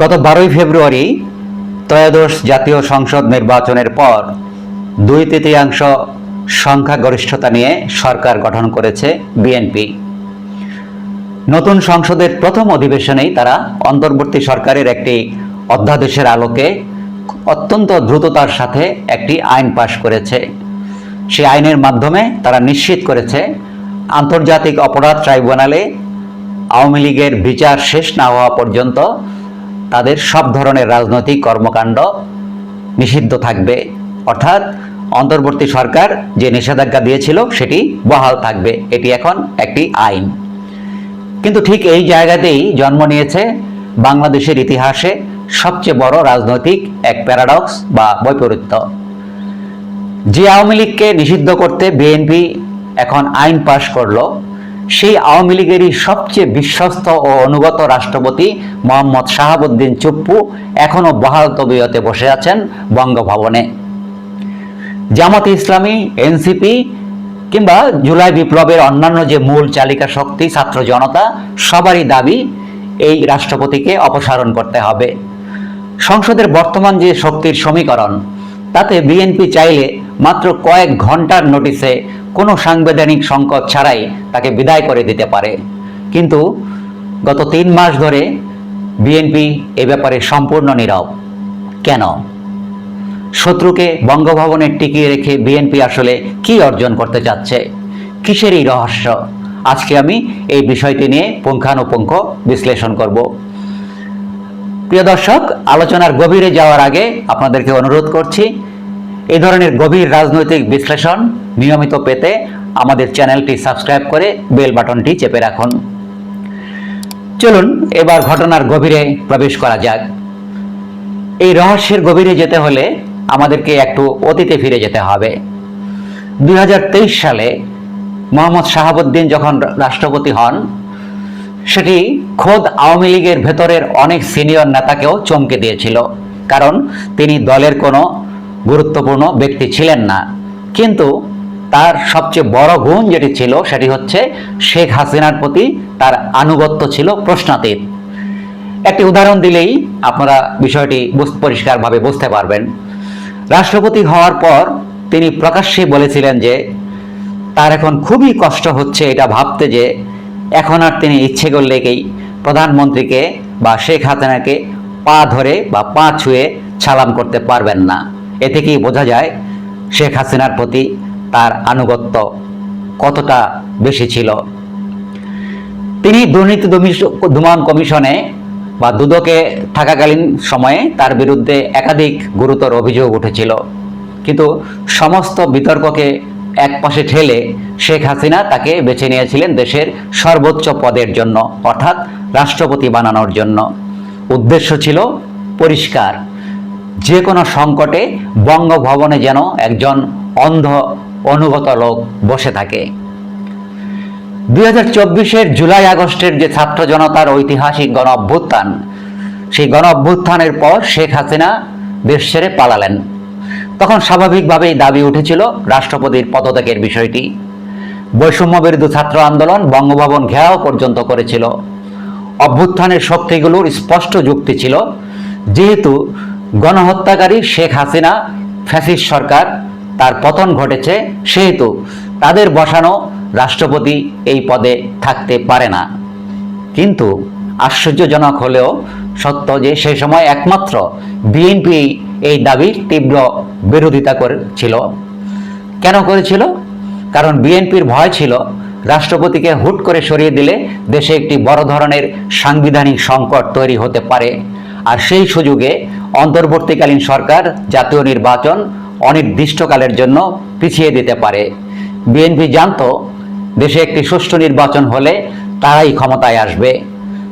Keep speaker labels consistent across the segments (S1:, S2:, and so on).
S1: গত 12ই ফেব্রুয়ারি ত্রয়োদশ জাতীয় সংসদ নির্বাচনের পর 2/3 সংখ্যাগরিষ্ঠতা নিয়ে সরকার গঠন করেছে বিএনপি। নতুন সংসদের প্রথম অধিবেশনেই তারা অন্তর্বর্তী সরকারের একটি অধ্যাদেশের আলোকে অত্যন্ত দ্রুততার সাথে একটি আইন পাশ করেছে। সেই আইনের মাধ্যমে তারা নিশ্চিত করেছে আন্তর্জাতিক অপরাধ ট্রাইব্যুনালে আওয়ামী লীগের বিচার শেষ না হওয়া পর্যন্ত তাদের সব ধরনের রাজনৈতিক কর্মকাণ্ড নিষিদ্ধ থাকবে, অর্থাৎ অন্তর্বর্তী সরকার যে নিষেধাজ্ঞা দিয়েছিল সেটি বহাল থাকবে। এটি এখন একটি আইন। কিন্তু ঠিক এই জায়গাতেই জন্ম নিয়েছে বাংলাদেশের ইতিহাসে সবচেয়ে বড় রাজনৈতিক এক প্যারাডক্স বা বৈপরীত্য। যে আওয়ামী লীগকে নিষিদ্ধ করতে বিএনপি এখন আইন পাশ করলো, সেই আওয়ামী লীগেরই সবচেয়ে বিশ্বস্ত ও অনুগত রাষ্ট্রপতি মোহাম্মদ শাহাবুদ্দিন চুপ্পু এখনো বহাল তবিয়তে বসে আছেন বঙ্গভবনে। জামাতে ইসলামী, এনসিপি কিংবা জুলাই বিপ্লবের অন্যান্য যে মূল চালিকা শক্তি ছাত্র জনতা, সবারই দাবি এই রাষ্ট্রপতিকে অপসারণ করতে হবে। সংসদের বর্তমান যে শক্তির সমীকরণ, তাতে বিএনপি চাইলে মাত্র কয়েক ঘন্টার নোটিশে কোনো সাংবিধানিক সংকট ছাড়াই তাকে বিদায় করে দিতে পারে। কিন্তু গত 3 মাস ধরে বিএনপি এ ব্যাপারে সম্পূর্ণ নীরব। কেন? শত্রুকে বঙ্গভবনে টিকিয়ে রেখে বিএনপি আসলে কি অর্জন করতে চাচ্ছে? কিসের এই রহস্য? আজকে আমি এই বিষয়টি নিয়ে পুঙ্খানুপুঙ্খ বিশ্লেষণ করব। প্রিয় দর্শক, আলোচনার গভীরে যাওয়ার আগে আপনাদেরকে অনুরোধ করছি, এই ধরনের গভীর রাজনৈতিক বিশ্লেষণ নিয়মিত পেতে আমাদের চ্যানেলটি সাবস্ক্রাইব করে বেল বাটনটি চেপে রাখুন। চলুন এবার ঘটনার গভীরে প্রবেশ করা যাক। এই রহস্যের গভীরে যেতে হলে আমাদেরকে একটু অতীতে ফিরে যেতে হবে। 2023 সালে মোহাম্মদ শাহাবুদ্দিন যখন রাষ্ট্রপতি হন, সেটি খোদ আওয়ামী লীগের ভেতরের অনেক সিনিয়র নেতাকেও চমকে দিয়েছিল, কারণ তিনি দলের কোনো গুরুত্বপূর্ণ ব্যক্তি ছিলেন না। কিন্তু তার সবচেয়ে বড় গুণ যেটি ছিল সেটি হচ্ছে শেখ হাসিনার প্রতি তার আনুগত্য ছিল প্রশ্নাতীত। একটি উদাহরণ দিলেই আপনারা বিষয়টি পরিষ্কারভাবে বুঝতে পারবেন। রাষ্ট্রপতি হওয়ার পর তিনি প্রকাশ্যে বলেছিলেন যে তার এখন খুবই কষ্ট হচ্ছে এটা ভাবতে যে এখন আর তিনি ইচ্ছে করলেই প্রধানমন্ত্রীকে বা শেখ হাসিনাকে পা ধরে বা পা ছুঁয়ে সালাম করতে পারবেন না। এ থেকেই বোঝা যায় শেখ হাসিনার প্রতি তার আনুগত্য কতটা বেশি ছিল। তিনি দুর্নীতি দমন কমিশনে বা দুদকে থাকাকালীন সময়ে তার বিরুদ্ধে একাধিক গুরুতর অভিযোগ উঠেছিল, কিন্তু সমস্ত বিতর্ককে একপাশে ঠেলে শেখ হাসিনা তাকে বেছে নিয়েছিলেন দেশের সর্বোচ্চ পদের জন্য, অর্থাৎ রাষ্ট্রপতি বানানোর জন্য। উদ্দেশ্য ছিল পরিষ্কার, যে কোনো সংকটে বঙ্গভবনে যেন একজন অন্ধ অনুগত লোক বসে থাকে। 2024-এর জুলাই আগস্টের যে ছাত্র জনতার ঐতিহাসিক গণ অভ্যুত্থান, সেই গণ অভ্যুত্থানের পর শেখ হাসিনা দেশ ছেড়ে পালালেন। তখন স্বাভাবিকভাবেই দাবি উঠেছিল রাষ্ট্রপতির পদত্যাগের বিষয়টি। বৈষম্য বিরোধী ছাত্র আন্দোলন বঙ্গভবন ঘেরাও পর্যন্ত করেছিল। অভ্যুত্থানের শক্তিগুলোর স্পষ্ট যুক্তি ছিল, যেহেতু গণহত্যাকারী শেখ হাসিনা ফ্যাসিস্ট সরকার, তার পতন ঘটেছে, সেহেতু তাদের বসানো রাষ্ট্রপতি এই পদে থাকতে পারে না। কিন্তু আশ্চর্যজনক হলেও সত্য যে সেই সময় একমাত্র বিএনপি এই দাবির তীব্র বিরোধিতা করেছিল। কেন করেছিল? কারণ বিএনপির ভয় ছিল রাষ্ট্রপতিকে হুট করে সরিয়ে দিলে দেশে একটি বড় ধরনের সাংবিধানিক সংকট তৈরি হতে পারে, আর সেই সুযোগে অন্তর্বর্তীকালীন সরকার জাতীয় নির্বাচন অনির্দিষ্টকালের জন্য পিছিয়ে দিতে পারে। বিএনপি জানত দেশে একটি সুষ্ঠু নির্বাচন হলে তারাই ক্ষমতায় আসবে,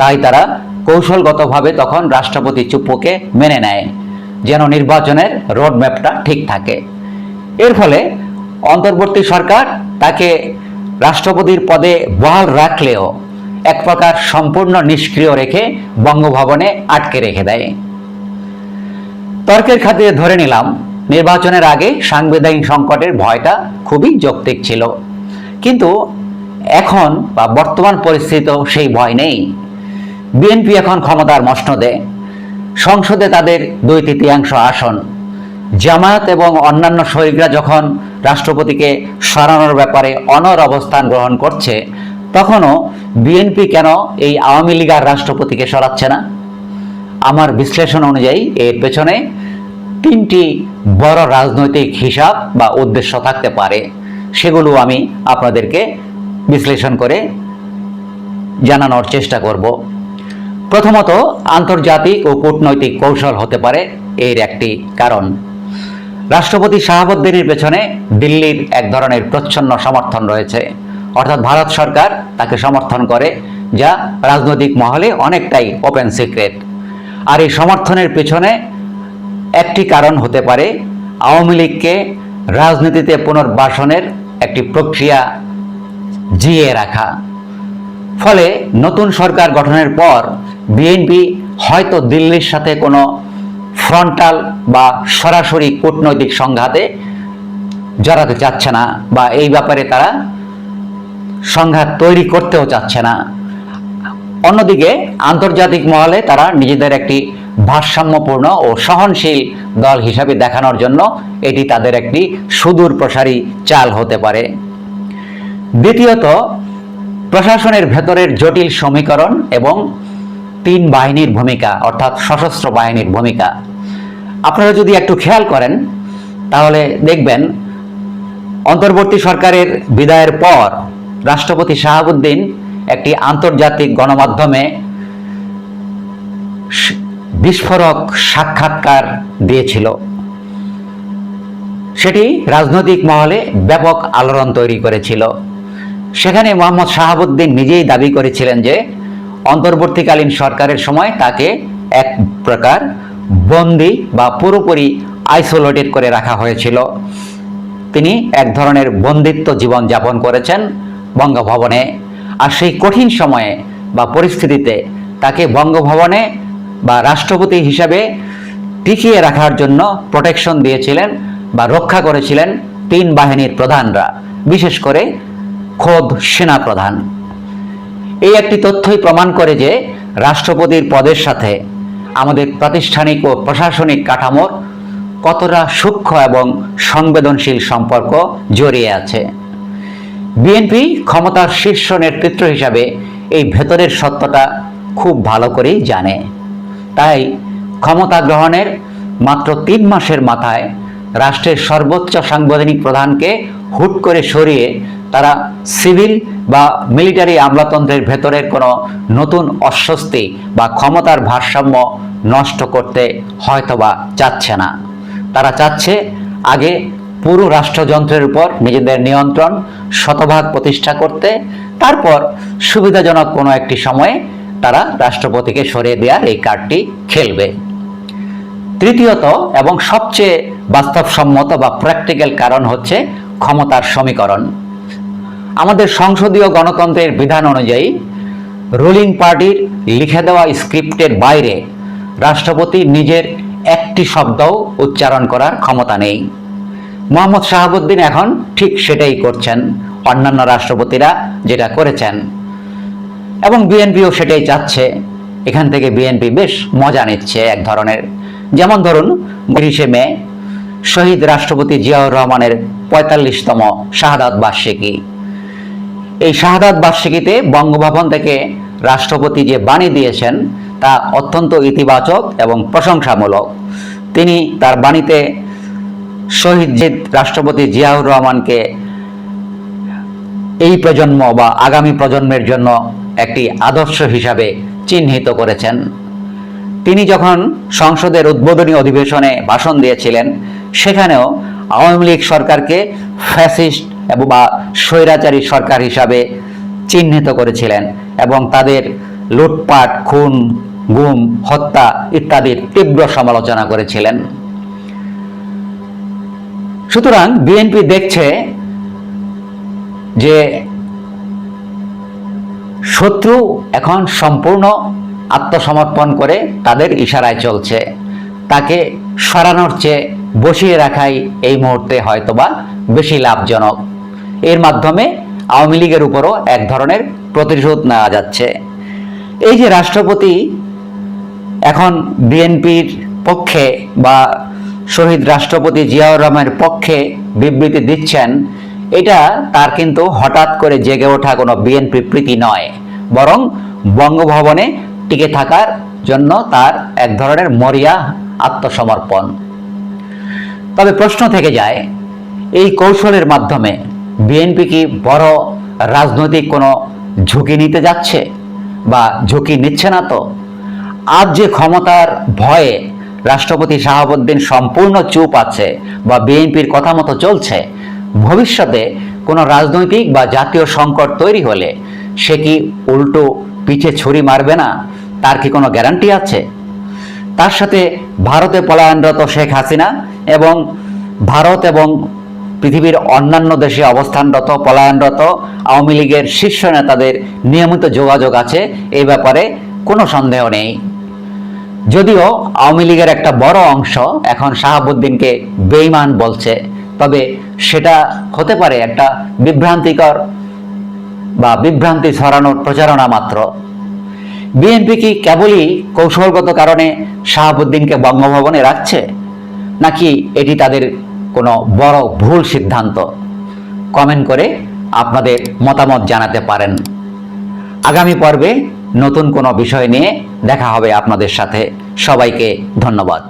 S1: তাই তারা কৌশলগতভাবে তখন রাষ্ট্রপতি চুপ্পুকে মেনে নেয় যেন নির্বাচনের রোডম্যাপটা ঠিক থাকে। এর ফলে অন্তর্বর্তী সরকার তাকে রাষ্ট্রপতির পদে বহাল রাখলেও এক প্রকার সম্পূর্ণ নিষ্ক্রিয় রেখে বঙ্গভবনে আটকে রেখে দেয়। তর্কের খাতিরে ধরে নিলাম নির্বাচনের আগে সাংবিধানিক সংকটের ভয়টা খুবই যৌক্তিক ছিল, কিন্তু এখন বা বর্তমান পরিস্থিতিতেও সেই ভয় নেই। বিএনপি এখন ক্ষমতার মসনদে। সংসদে তাদের 2/3 আসন। জামায়াত এবং অন্যান্য শরিকরা যখন রাষ্ট্রপতিকে সরানোর ব্যাপারে অনড় অবস্থান গ্রহণ করছে, তখনও বিএনপি কেন এই আওয়ামী লীগ আর রাষ্ট্রপতিকে সরাচ্ছে না? আমার বিশ্লেষণ অনুযায়ী এর পেছনে 3টি বড় রাজনৈতিক হিসাব বা উদ্দেশ্য থাকতে পারে। সেগুলো আমি আপনাদেরকে বিশ্লেষণ করে জানানোর চেষ্টা করব। প্রথমত, আন্তর্জাতিক ও কূটনৈতিক কৌশল হতে পারে এর একটি কারণ। রাষ্ট্রপতি শাহাবুদ্দিনের পেছনে দিল্লির এক ধরনের প্রচ্ছন্ন সমর্থন রয়েছে, অর্থাৎ ভারত সরকার তাকে সমর্থন করে, যা রাজনৈতিক মহলে অনেকটাই ওপেন সিক্রেট। আর এই সমর্থনের পেছনে একটি কারণ হতে পারে আওয়ামী লীগকে রাজনীতিতে পুনর্বাসনের একটি প্রক্রিয়া জিইয়ে রাখা। ফলে নতুন সরকার গঠনের পর বিএনপি হয়তো দিল্লির সাথে কোনো ফ্রন্টাল বা সরাসরি কূটনৈতিক সংঘাতে জড়াতে চাচ্ছে না, বা এই ব্যাপারে তারা সংঘাত তৈরি করতেও চাচ্ছে না। অন্যদিকে আন্তর্জাতিক মহলে তারা নিজেদের একটি ভারসাম্যপূর্ণ ও সহনশীল দল হিসাবে দেখানোর জন্য এটি তাদের একটি সুদূর প্রসারী চাল হতে পারে। দ্বিতীয়ত, প্রশাসনের ভেতরের জটিল সমীকরণ এবং 3 বাহিনীর ভূমিকা, অর্থাৎ সশস্ত্র বাহিনীর ভূমিকা। আপনারা যদি একটু খেয়াল করেন তাহলে দেখবেন অন্তর্বর্তী সরকারের বিদায়ের পর রাষ্ট্রপতি শাহাবুদ্দিন একটি আন্তর্জাতিক গণমাধ্যমে বিস্ফোরক সাক্ষাৎকার দিয়েছিল। সেটি রাজনৈতিক মহলে ব্যাপক আলোড়ন তৈরি করেছিল। সেখানে মোহাম্মদ শাহাবুদ্দিন নিজেই দাবি করেছিলেন যে অন্তর্বর্তীকালীন সরকারের সময় তাকে এক প্রকার বন্দী বা পুরোপুরি আইসোলেটেড করে রাখা হয়েছিল। তিনি এক ধরনের বন্দিত্ব জীবন যাপন করেছেন বঙ্গভবনে। আর সেই কঠিন সময়ে বা পরিস্থিতিতে তাকে বঙ্গভবনে বা রাষ্ট্রপতি হিসাবে টিকিয়ে রাখার জন্য প্রোটেকশন দিয়েছিলেন বা রক্ষা করেছিলেন 3 বাহিনীর প্রধানরা, বিশেষ করে খোদ সেনাপ্রধান। এই একটি তথ্যই প্রমাণ করে যে রাষ্ট্রপতির পদের সাথে আমাদের প্রাতিষ্ঠানিক ও প্রশাসনিক কাঠামোর কতটা সূক্ষ্ম এবং সংবেদনশীল সম্পর্ক জড়িয়ে আছে। বিএনপি ক্ষমতার শীর্ষ নেতৃত্ব হিসাবে এই ভেতরের সত্যটা খুব ভালো করেই জানে। তাই ক্ষমতা গ্রহণের মাত্র 3 মাসের মাথায় রাষ্ট্রের সর্বোচ্চ সাংবিধানিক প্রধানকে হুট করে সরিয়ে তারা সিভিল বা মিলিটারি আমলাতন্ত্রের ভেতরের কোনো নতুন অস্বস্তি বা ক্ষমতার ভারসাম্য নষ্ট করতে হয়তোবা চাচ্ছে না। তারা চাচ্ছে আগে পুরো রাষ্ট্রযন্ত্রের উপর নিজেদের নিয়ন্ত্রণ শতভাগ প্রতিষ্ঠা করতে, তারপর সুবিধাজনক কোনো একটি সময়ে তারা রাষ্ট্রপতিকে সরিয়ে দেওয়ার এই কার্ডটি খেলবে। তৃতীয়ত এবং সবচেয়ে বাস্তবসম্মত বা প্র্যাকটিক্যাল কারণ হচ্ছে ক্ষমতার সমীকরণ। আমাদের সংসদীয় গণতন্ত্রের বিধান অনুযায়ী রুলিং পার্টির লিখে দেওয়া স্ক্রিপ্টের বাইরে রাষ্ট্রপতি নিজের একটি শব্দও উচ্চারণ করার ক্ষমতা নেই। মোহাম্মদ শাহাবুদ্দিন এখন ঠিক সেটাই করছেন, অন্যান্য রাষ্ট্রপতিরা যেটা করেছেন, এবং বিএনপিও সেটাই চাচ্ছে। এখান থেকে বিএনপি বেশ মজা নিচ্ছে এক ধরনের। যেমন ধরুন 30শে মে শহীদ রাষ্ট্রপতি জিয়াউর রহমানের 45তম শাহাদাত বার্ষিকী। এই শাহাদাত বার্ষিকীতে বঙ্গভবন থেকে রাষ্ট্রপতি যে বাণী দিয়েছেন তা অত্যন্ত ইতিবাচক এবং প্রশংসামূলক। তিনি তার বাণীতে শহীদ রাষ্ট্রপতি জিয়াউর রহমানকে এই প্রজন্ম বা আগামী প্রজন্মের জন্য একটি আদর্শ হিসাবে চিহ্নিত করেছেন। তিনি যখন সংসদের উদ্বোধনী অধিবেশনে ভাষণ দিয়েছিলেন, সেখানেও আওয়ামী লীগ সরকারকে ফ্যাসিস্ট বা স্বৈরাচারী সরকার হিসাবে চিহ্নিত করেছিলেন এবং তাদের লুটপাট, খুন, গুম, হত্যা ইত্যাদির তীব্র সমালোচনা করেছিলেন। সুতরাং বিএনপি দেখছে যে শত্রু এখন সম্পূর্ণ আত্মসমর্পণ করে তাদের ইশারায় চলছে। তাকে সরানোর চেয়ে বসিয়ে রাখাই এই মুহূর্তে হয়তোবা বেশি লাভজনক। এর মাধ্যমে আওয়ামী লীগের উপরও এক ধরনের প্রতিশোধ নেওয়া যাচ্ছে। এই যে রাষ্ট্রপতি এখন বিএনপির পক্ষে বা শহীদ রাষ্ট্রপতি জিয়াউর রহমানের পক্ষে বিবৃতি দিচ্ছেন, এটা তার কিন্তু হঠাৎ করে জেগে ওঠা কোনো বিএনপি প্রীতি নয়, বরং বঙ্গভবনে টিকে থাকার জন্য তার এক ধরনের মরিয়া আত্মসমর্পণ। তবে প্রশ্ন থেকে যায়, এই কৌশলের মাধ্যমে বিএনপি কি বড় রাজনৈতিক কোনো ঝুঁকি নিতে যাচ্ছে বা ঝুঁকি নিচ্ছে না? তো আজ যে ক্ষমতার ভয়ে রাষ্ট্রপতি শাহাবুদ্দিন সম্পূর্ণ চুপ আছে বা বিএনপির কথা মতো চলছে, ভবিষ্যতে কোনো রাজনৈতিক বা জাতীয় সংকট তৈরি হলে সে কি উল্টো পিঠে ছুরি মারবে না? তার কি কোনো গ্যারান্টি আছে? তার সাথে ভারতে পলায়নরত শেখ হাসিনা এবং ভারত এবং পৃথিবীর অন্যান্য দেশে অবস্থানরত পলায়নরত আওয়ামী লীগের শীর্ষ নেতাদের নিয়মিত যোগাযোগ আছে, এই ব্যাপারে কোনো সন্দেহ নেই। যদিও আওয়ামী লীগের একটা বড় অংশ এখন শাহাবুদ্দিনকে বেঈমান বলছে, তবে সেটা হতে পারে একটা বিভ্রান্তিকর বা বিভ্রান্তি ছড়ানোর প্রচারণা মাত্র। বিএনপি কি কেবলই কৌশলগত কারণে শাহাবুদ্দিনকে বঙ্গভবনে রাখছে, নাকি এটি তাদের কোনো বড় ভুল সিদ্ধান্ত? কমেন্ট করে আপনাদের মতামত জানাতে পারেন। আগামী পর্বে নতুন কোনো বিষয় নিয়ে দেখা হবে আপনাদের সাথে। সবাইকে ধন্যবাদ।